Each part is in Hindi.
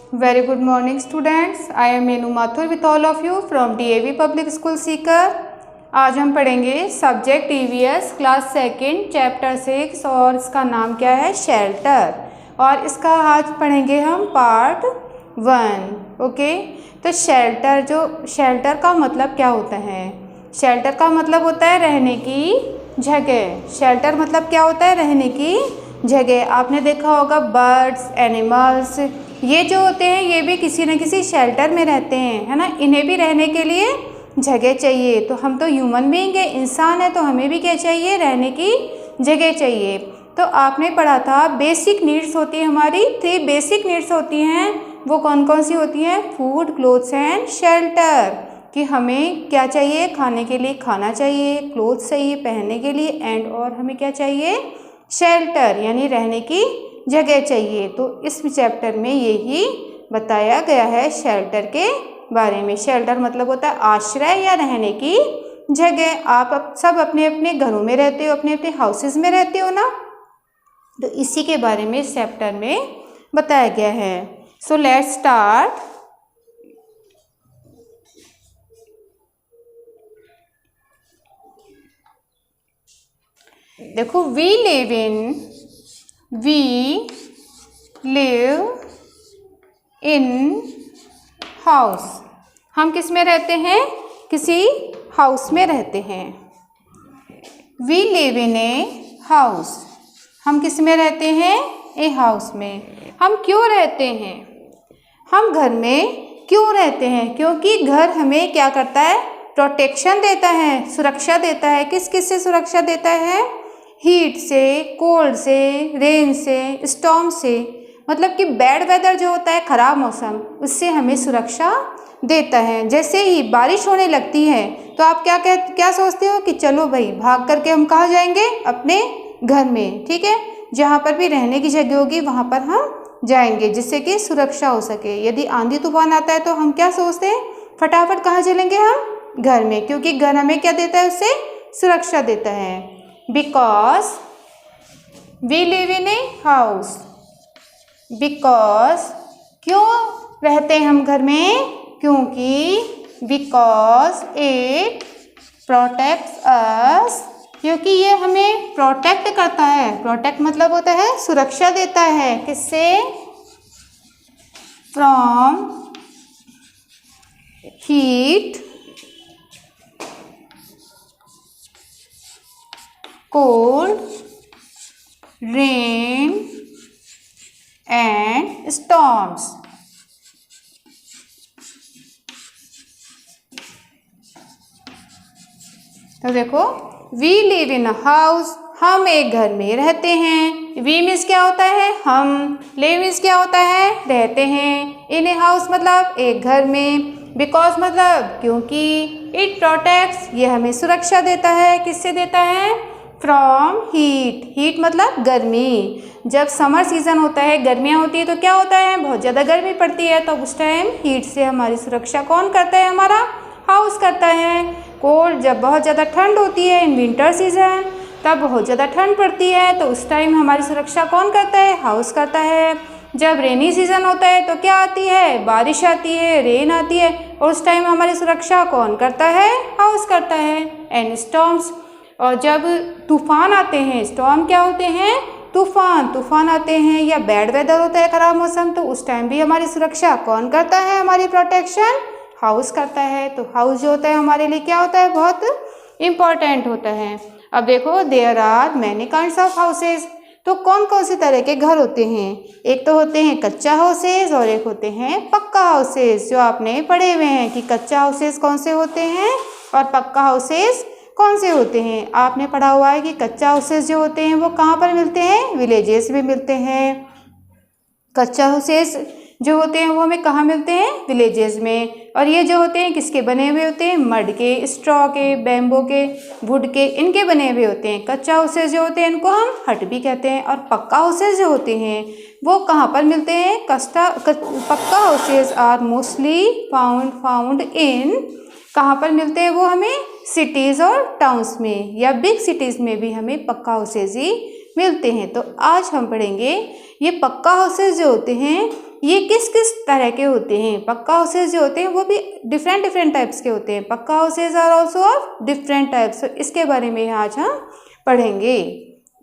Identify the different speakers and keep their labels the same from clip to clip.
Speaker 1: Very good morning students. I am Meenu Mathur with all of you from DAV Public School Sikar. आज हम पढ़ेंगे subject EVS class second chapter 6 और इसका नाम क्या है शेल्टर, और इसका आज पढ़ेंगे हम पार्ट 1। ओके, तो शेल्टर का मतलब क्या होता है? शेल्टर का मतलब होता है रहने की जगह। शेल्टर मतलब क्या होता है? रहने की जगह। आपने देखा होगा बर्ड्स, एनिमल्स, ये जो होते हैं ये भी किसी न किसी शेल्टर में रहते हैं, है ना। इन्हें भी रहने के लिए जगह चाहिए। तो हम तो ह्यूमन बीइंग है, इंसान है, तो हमें भी क्या चाहिए? रहने की जगह चाहिए। तो आपने पढ़ा था बेसिक नीड्स होती है हमारी, 3 बेसिक नीड्स होती हैं। वो कौन कौन सी होती हैं? Food, clothes and shelter. कि हमें क्या चाहिए? खाने के लिए खाना चाहिए, क्लोथ्स चाहिए पहनने के लिए, एंड और हमें क्या चाहिए? शेल्टर यानी रहने की जगह चाहिए। तो इस चैप्टर में यही बताया गया है शेल्टर के बारे में। शेल्टर मतलब होता है आश्रय या रहने की जगह। आप सब अपने अपने घरों में रहते हो, अपने अपने हाउसेस में रहते हो ना, तो इसी के बारे में इस चैप्टर में बताया गया है। So let's start. देखो, वी लिव इन हाउस। हम किस में रहते हैं? किसी हाउस में रहते हैं। We live in a house. हम किस में रहते हैं? ए हाउस में। हम क्यों रहते हैं? हम घर में क्यों रहते हैं? क्योंकि घर हमें क्या करता है? प्रोटेक्शन देता है, सुरक्षा देता है। किस किस से सुरक्षा देता है? हीट से, कोल्ड से, रेन से, स्टॉर्म से। मतलब कि बैड वेदर जो होता है, ख़राब मौसम, उससे हमें सुरक्षा देता है। जैसे ही बारिश होने लगती है तो आप क्या सोचते हो कि चलो भाई भाग करके हम कहाँ जाएंगे? अपने घर में, ठीक है। जहाँ पर भी रहने की जगह होगी वहाँ पर हम जाएंगे, जिससे कि सुरक्षा हो सके। यदि आंधी तूफान आता है तो हम क्या सोचते हैं? फटाफट कहाँ चलेंगे? हम घर में, क्योंकि घर हमें क्या देता है? उससे सुरक्षा देता है। Because we live in a house. Because क्यों रहते हैं हम घर में? क्योंकि बिकॉज इट प्रोटेक्ट्स अस। क्योंकि ये हमें प्रोटेक्ट करता है। प्रोटेक्ट मतलब होता है सुरक्षा देता है। किससे? From heat, cold, rain and storms. तो देखो, we live in a house, हम एक घर में रहते हैं। वी मीन्स क्या होता है? हम। लिव मीन्स क्या होता है? रहते हैं। इन ए हाउस मतलब एक घर में। बिकॉज मतलब क्योंकि। इट प्रोटेक्ट्स, ये हमें सुरक्षा देता है। किससे देता है? From heat. हीट मतलब गर्मी। जब समर सीजन होता है, गर्मियाँ होती है, तो क्या होता है? बहुत ज़्यादा गर्मी पड़ती है। तो उस टाइम हीट से हमारी सुरक्षा कौन करता है? हमारा हाउस करता है। कोल्ड, जब बहुत ज़्यादा ठंड होती है, इन विंटर सीजन, तब बहुत ज़्यादा ठंड पड़ती है, तो उस टाइम हमारी सुरक्षा कौन करता है? हाउस करता है। जब रेनी सीजन होता है तो क्या आती है? बारिश आती है, रेन आती है, और उस टाइम हमारी सुरक्षा कौन करता है? हाउस करता है। एंड स्टॉर्म्स, और जब तूफान आते हैं, स्टॉर्म क्या होते हैं? तूफान आते हैं, या बैड वेदर होता है, खराब मौसम, तो उस टाइम भी हमारी सुरक्षा कौन करता है? हमारी प्रोटेक्शन हाउस करता है। तो हाउस जो होता है हमारे लिए क्या होता है? बहुत इम्पॉर्टेंट होता है। अब देखो, there are many kinds of houses. तो कौन कौन से तरह के घर होते हैं? एक तो होते हैं कच्चा हाउसेज और एक होते हैं पक्का हाउसेज, जो आपने पढ़े हुए हैं कि कच्चा हाउसेज कौन से होते हैं और पक्का हाउसेज कौन से होते हैं। आपने पढ़ा हुआ है कि कच्चा हाउसेज जो होते हैं वो कहाँ पर मिलते हैं? विलेजेस में मिलते हैं। कच्चा हाउसेज जो होते हैं वो हमें कहाँ मिलते हैं? विलेजेस में। और ये जो होते हैं किसके बने हुए होते हैं? मड के, स्ट्रॉ के, बैम्बो के, वुड के, इनके बने हुए होते हैं। कच्चा हाउसेज जो होते हैं इनको हम हट भी कहते हैं। और पक्का हाउसेज जो होते हैं वो कहाँ पर मिलते हैं? पक्का houses are mostly found in, कहाँ पर मिलते हैं वो हमें? सिटीज़ और टाउन्स में, या बिग सिटीज़ में भी हमें पक्का हाउसेज ही मिलते हैं। तो आज हम पढ़ेंगे ये पक्का हाउसेज जो होते हैं ये किस किस तरह के होते हैं। पक्का हाउसेज जो होते हैं वो भी डिफरेंट टाइप्स के होते हैं। पक्का houses are also of different types. तो इसके बारे में आज हम पढ़ेंगे।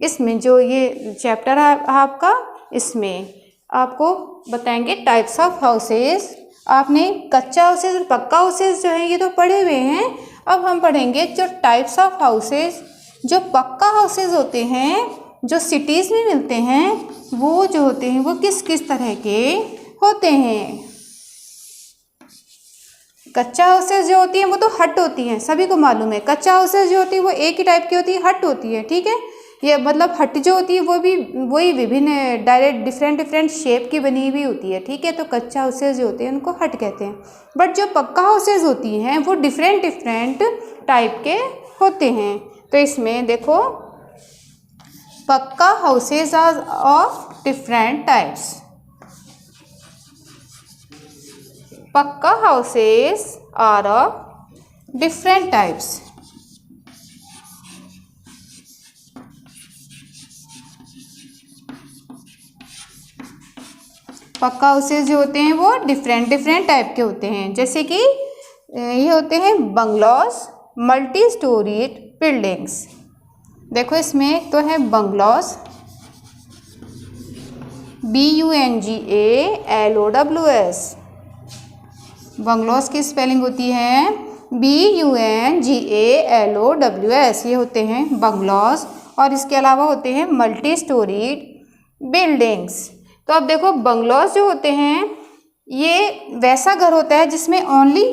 Speaker 1: इसमें जो ये चैप्टर है आपका, इसमें आपको बताएंगे टाइप्स ऑफ हाउसेज। आपने कच्चा हाउसेज और पक्का हाउसेज जो है ये तो पढ़े हुए हैं। अब हम पढ़ेंगे जो टाइप्स ऑफ हाउसेज। जो पक्का हाउसेज होते हैं जो सिटीज़ में मिलते हैं वो जो होते हैं वो किस किस तरह के होते हैं। कच्चा हाउसेज जो होती हैं वो तो हट होती हैं, सभी को मालूम है। कच्चा हाउसेज जो होती है वो एक ही टाइप की होती है, हट होती है, ठीक है। ये मतलब हट जो होती है वो भी वही विभिन्न डायरेक्ट डिफरेंट शेप की बनी हुई होती है, ठीक है। तो कच्चा हाउसेज जो होते हैं उनको हट कहते हैं। बट जो पक्का हाउसेज होती हैं वो डिफरेंट टाइप के होते हैं। तो इसमें देखो pucca houses are of different types. Pucca houses are of different types. Pucca houses जो होते हैं वो डिफरेंट टाइप के होते हैं। जैसे कि ये होते हैं बंगलौज, मल्टी स्टोरीड बिल्डिंग्स। देखो इसमें तो है बंगलौज, BUNGALOWS। बंगलौज की स्पेलिंग होती है BUNGALOWS। ये होते हैं बंगलौज। और इसके अलावा होते हैं मल्टी स्टोरीड बिल्डिंग्स। तो अब देखो बंगलौज जो होते हैं ये वैसा घर होता है जिसमें ओनली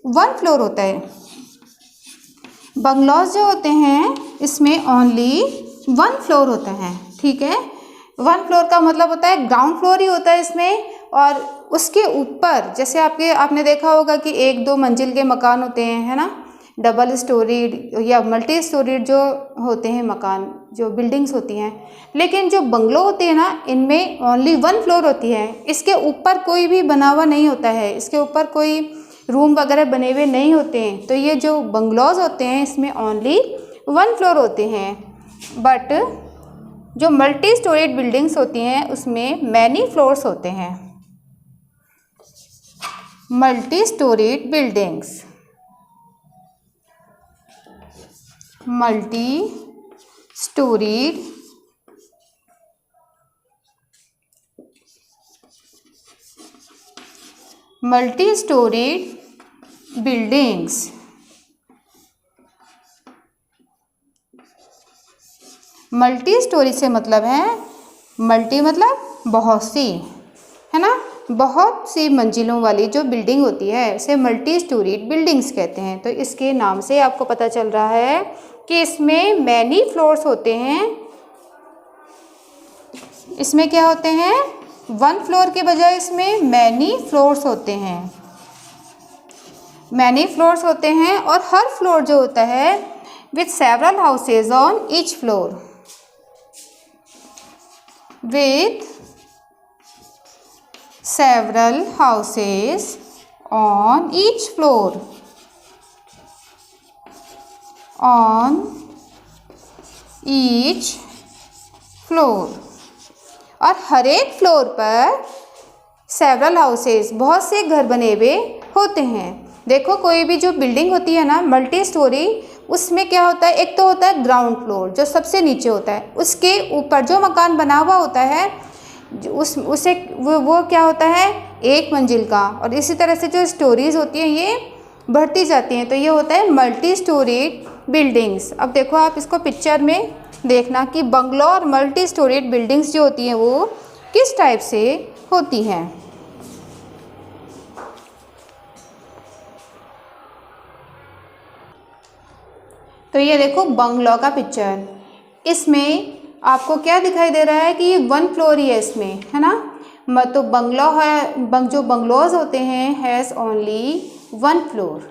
Speaker 1: 1 फ्लोर होता है। बंगलौज जो होते हैं इसमें ओनली 1 फ्लोर होता है, ठीक है। 1 फ्लोर का मतलब होता है ग्राउंड फ्लोर ही होता है इसमें। और उसके ऊपर जैसे आपने देखा होगा कि 1-2 मंजिल के मकान होते हैं, है ना, डबल स्टोरीड या मल्टी स्टोरीड जो होते हैं मकान, जो बिल्डिंग्स होती हैं। लेकिन जो बंगलो होते हैं ना इनमें ओनली 1 फ्लोर होती है। इसके ऊपर कोई भी बना हुआ नहीं होता है, इसके ऊपर कोई रूम वगैरह बने हुए नहीं होते हैं। तो ये जो बंगलोज होते हैं इसमें ओनली 1 फ्लोर होते हैं। बट जो मल्टी स्टोरीड बिल्डिंग्स होती हैं उसमें मैनी फ्लोर्स होते हैं। Multi storeyed buildings, multi storeyed buildings. Multi storey से मतलब है, मल्टी मतलब बहुत सी, है ना, बहुत सी मंजिलों वाली जो बिल्डिंग होती है इसे मल्टी स्टोरीड बिल्डिंग्स कहते हैं। तो इसके नाम से आपको पता चल रहा है कि इसमें मैनी फ्लोर्स होते हैं। इसमें क्या होते हैं 1 फ्लोर के बजाय इसमें मैनी फ्लोर्स होते हैं। मैनी फ्लोर्स होते हैं और हर फ्लोर जो होता है with several houses on each floor, with several houses on each floor, on each floor। और हर एक फ्लोर पर सेवरल हाउसेस बहुत से घर बने हुए होते हैं। देखो कोई भी जो बिल्डिंग होती है ना मल्टी स्टोरी, उसमें क्या होता है, एक तो होता है ग्राउंड फ्लोर जो सबसे नीचे होता है, उसके ऊपर जो मकान बना हुआ होता है उसे वो क्या होता है 1 मंजिल का। और इसी तरह से जो स्टोरीज होती हैं ये बढ़ती जाती हैं। तो ये होता है मल्टी स्टोरीड बिल्डिंग्स। अब देखो आप इसको पिक्चर में देखना कि बंगलो और मल्टी स्टोरीड बिल्डिंग्स जो होती हैं वो किस टाइप से होती हैं। तो ये देखो बंगलो का पिक्चर, इसमें आपको क्या दिखाई दे रहा है कि ये 1 फ्लोर ही है इसमें, है ना। तो बंगलो है, जो बंगलोज होते हैं हैज़ ओनली 1 फ्लोर,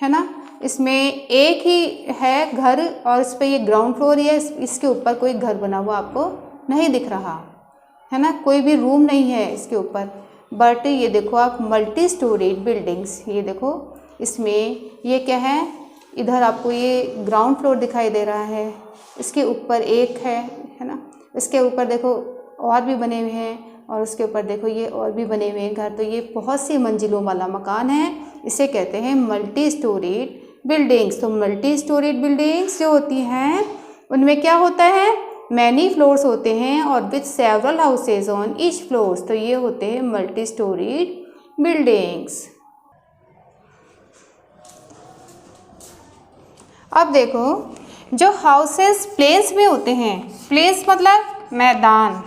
Speaker 1: है ना। इसमें एक ही है घर और इस पर ये ग्राउंड फ्लोर ही है। इसके ऊपर कोई घर बना हुआ आपको नहीं दिख रहा, है ना, कोई भी रूम नहीं है इसके ऊपर। बट ये देखो आप मल्टी स्टोरीड बिल्डिंग्स, ये देखो इसमें ये क्या है, इधर आपको ये ग्राउंड फ्लोर दिखाई दे रहा है, इसके ऊपर एक है ना, इसके ऊपर देखो और भी बने हुए हैं और उसके ऊपर देखो ये और भी बने हुए हैं घर। तो ये बहुत सी मंजिलों वाला मकान है, इसे कहते हैं मल्टी स्टोरीड बिल्डिंग्स। तो मल्टी स्टोरीड बिल्डिंग्स जो होती हैं उनमें क्या होता है, मैनी फ्लोर्स होते हैं और with several houses on each floors. तो ये होते हैं मल्टी स्टोरीड बिल्डिंग्स। अब देखो जो हाउसेस प्लेन्स में होते हैं, प्लेन्स मतलब मैदान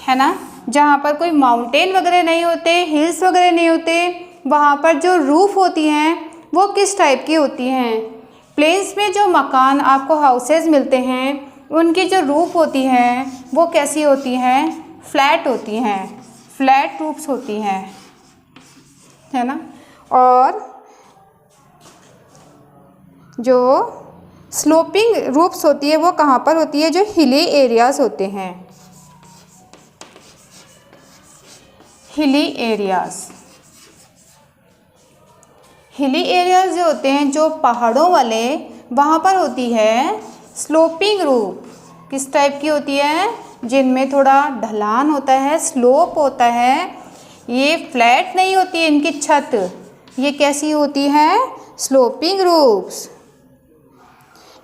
Speaker 1: है ना, जहाँ पर कोई माउंटेन वगैरह नहीं होते, हिल्स वगैरह नहीं होते, वहाँ पर जो रूफ़ होती हैं वो किस टाइप की होती हैं। प्लेन्स में जो मकान आपको हाउसेस मिलते हैं उनकी जो रूफ़ होती हैं वो कैसी होती हैं, फ्लैट होती हैं, फ्लैट रूफ्स होती हैं, है ना। और जो स्लोपिंग रूफ्स होती है वो कहाँ पर होती है, जो हिली एरियाज़ होते हैं, हिली एरियाज़। हिली एरियाज़ जो होते हैं, जो पहाड़ों वाले, वहाँ पर होती है स्लोपिंग रूफ। किस टाइप की होती है, जिनमें थोड़ा ढलान होता है, स्लोप होता है, ये फ्लैट नहीं होती है इनकी छत, ये कैसी होती है, स्लोपिंग रूफ्स।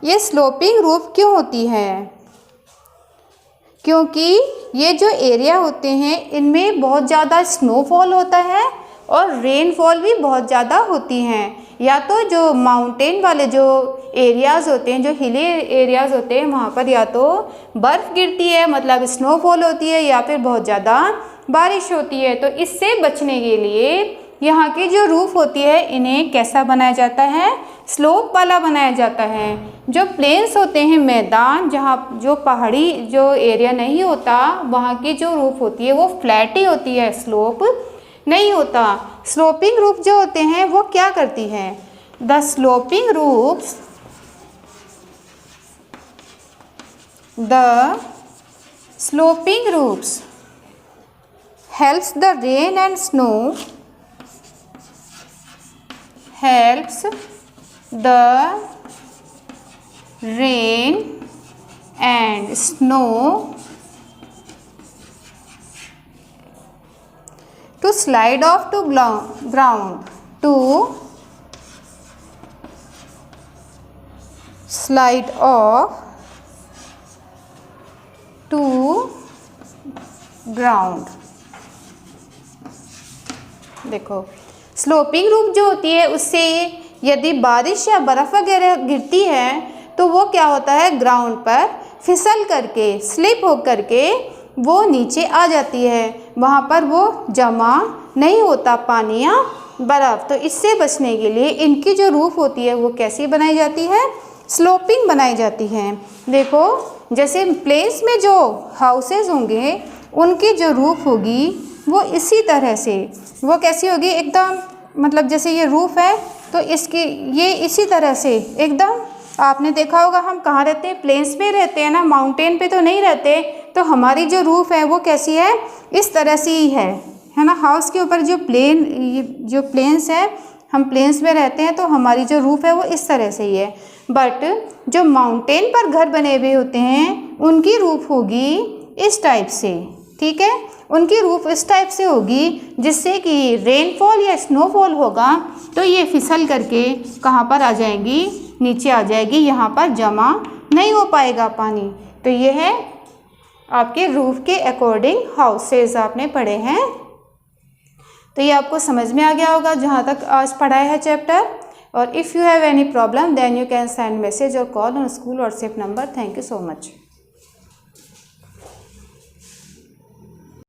Speaker 1: ये स्लोपिंग रूफ क्यों होती है, क्योंकि ये जो एरिया होते हैं इनमें बहुत ज़्यादा स्नोफॉल होता है और रेनफॉल भी बहुत ज़्यादा होती हैं। या तो जो माउंटेन वाले जो एरियाज़ होते हैं, जो हिली एरियाज़ होते हैं, वहाँ पर या तो बर्फ़ गिरती है मतलब स्नोफॉल होती है, या फिर बहुत ज़्यादा बारिश होती है। तो इससे बचने के लिए यहाँ की जो रूफ़ होती है इन्हें कैसा बनाया जाता है, स्लोप वाला बनाया जाता है। जो प्लेन्स होते हैं, मैदान, जहाँ जो पहाड़ी जो एरिया नहीं होता, वहाँ की जो रूफ़ होती है वो फ्लैट ही होती है, स्लोप नहीं होता। स्लोपिंग रूफ जो होते हैं वो क्या करती हैं, the sloping roofs, the sloping roofs helps the rain and snow, helps the rain and snow to slide off to ground, to slide off to ground। देखो स्लोपिंग रूफ जो होती है उससे यदि बारिश या बर्फ़ वगैरह गिरती है तो वो क्या होता है, ग्राउंड पर फिसल करके, स्लिप हो करके वो नीचे आ जाती है, वहाँ पर वो जमा नहीं होता पानी या बर्फ़। तो इससे बचने के लिए इनकी जो रूफ़ होती है वो कैसी बनाई जाती है, स्लोपिंग बनाई जाती है। देखो जैसे प्लेस में जो हाउसेस होंगे उनकी जो रूफ़ होगी वो इसी तरह से, वो कैसी होगी, एकदम मतलब जैसे ये रूफ़ है तो इसकी ये इसी तरह से एकदम, आपने देखा होगा हम कहाँ रहते हैं, प्लेन्स में रहते हैं ना, माउंटेन पे तो नहीं रहते। तो हमारी जो रूफ़ है वो कैसी है, इस तरह से ही है ना। हाउस के ऊपर जो जो प्लेन्स है, हम प्लेन्स में रहते हैं तो हमारी जो रूफ़ है वो इस तरह से ही है। बट जो माउंटेन पर घर बने हुए होते हैं उनकी रूफ़ होगी इस टाइप से, ठीक है, उनकी रूफ़ इस टाइप से होगी जिससे कि रेनफॉल या स्नोफॉल होगा तो ये फिसल करके कहाँ पर आ जाएंगी, नीचे आ जाएगी, यहाँ पर जमा नहीं हो पाएगा पानी। तो ये है आपके रूफ़ के अकॉर्डिंग हाउसेस आपने पढ़े हैं। तो ये आपको समझ में आ गया होगा जहाँ तक आज पढ़ाया है चैप्टर। और if you have any problem then you can send message और call on school WhatsApp number. Thank you so much.